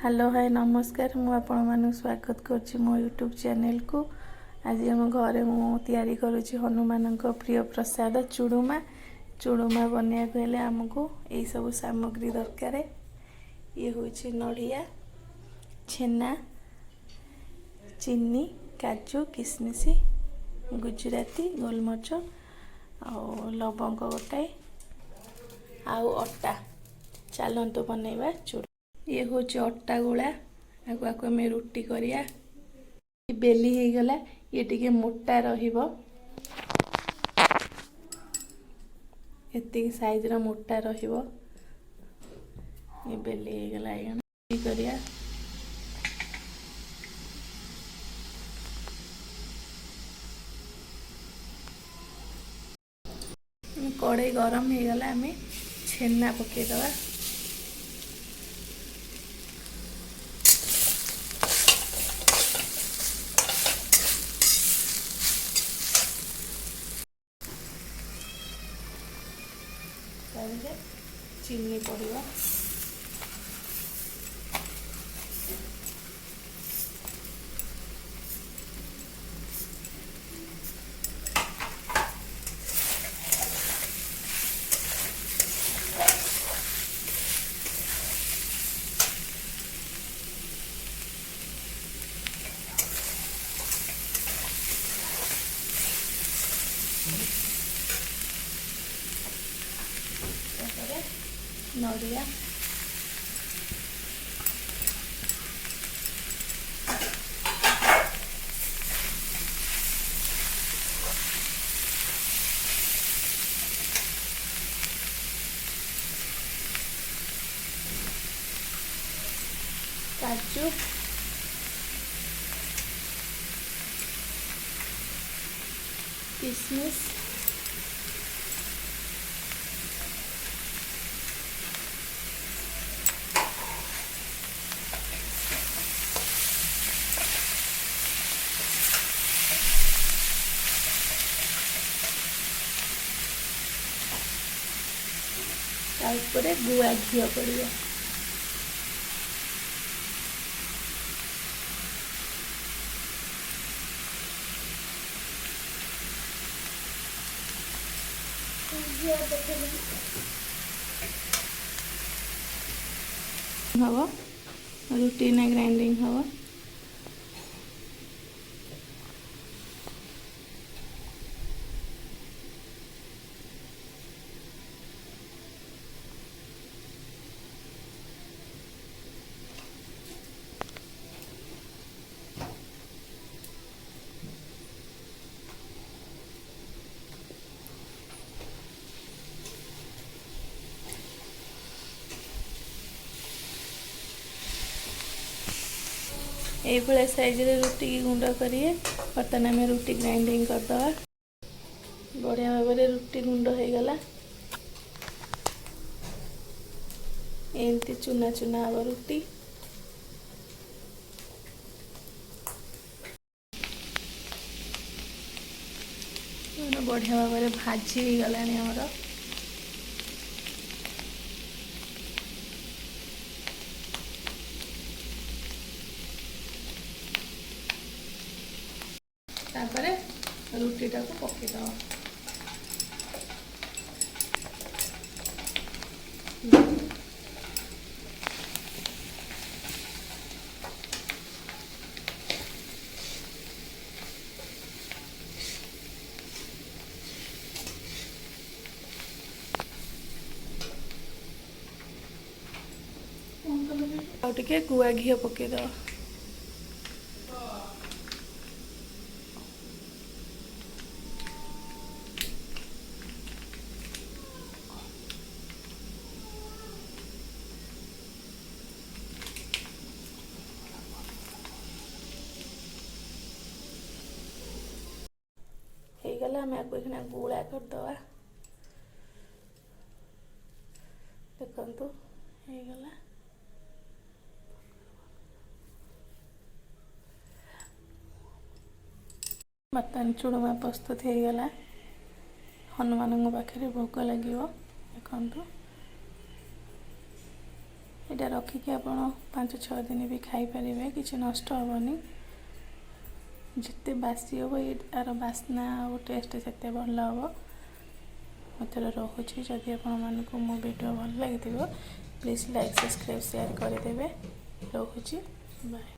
Hello hi नमस्कार मु आपण मानक स्वागत करछि मो यूट्यूब चैनल को। आज हम घरे मु तैयारी करूछि हनुमान प्रिय प्रसाद चूड़ुमा। चूड़ुमा बनया हेले हमको यही सब सामग्री दरकार। ये होछि नड़िया, छेना, चीनी, काजू, किशमिश, गुजराती, गोलमरिच आ लवंग गोटाए आउ अटा। चलतु बनैबा चूड़। ये हूँ अटा गुला आगे आम रुटी करिया। बेली हो गला ये टिके मोटा रहिबो एतिक साइज रा मोटा रहिबो। ये बेली हो गला ये करिया। कड़ाई गरम हो गला आम छेना पकेदवा। चीनी पड़वा नड़िया काजू किशमिश तापर गुआ घी पड़िया। हम रुटी ना ग्राइंडिंग हम ये साइज रे रुटी की गुंड करिए। बर्तमान आम रुटी ग्राइंडिंग करदवा। बढ़िया भाव में रुटी गुंड हो गला। एमती चुना चुना हम रुटी। बढ़िया भाव में भाजी गला हमर। तापरे रुटीटा को पकेदवा। आउ टिके गुआ घी पकेदवा। गला मैं आपको इखना गुड़ा करदवा। देखंतु हे गला। बर्तमान चूड़मा प्रस्तुत हो गला। हनुमान पाखे भोग लगे देखु। ଏଇଟା ରଖିକି ଆପଣ 5-6 ଦିନ ବି ଖାଇପାରିବେ, କିଛି ନଷ୍ଟ ହେବନି। ଯେତେ ବାସି ହେବ ଏହାର ବାସ୍ନା ଆଉ ଟେଷ୍ଟ ସେତେ ଭଲ ହେବ। ଏଥର ରହୁଛି। ଯଦି ଆପଣମାନଙ୍କୁ ମୋ ଭିଡ଼ିଓ ଭଲ ଲାଗିଥିବ ପ୍ଲିଜ୍ ଲାଇକ୍, ସବସ୍କ୍ରାଇବ୍, ସେୟାର କରିଦେବେ। ରହୁଛି, ବାଏ।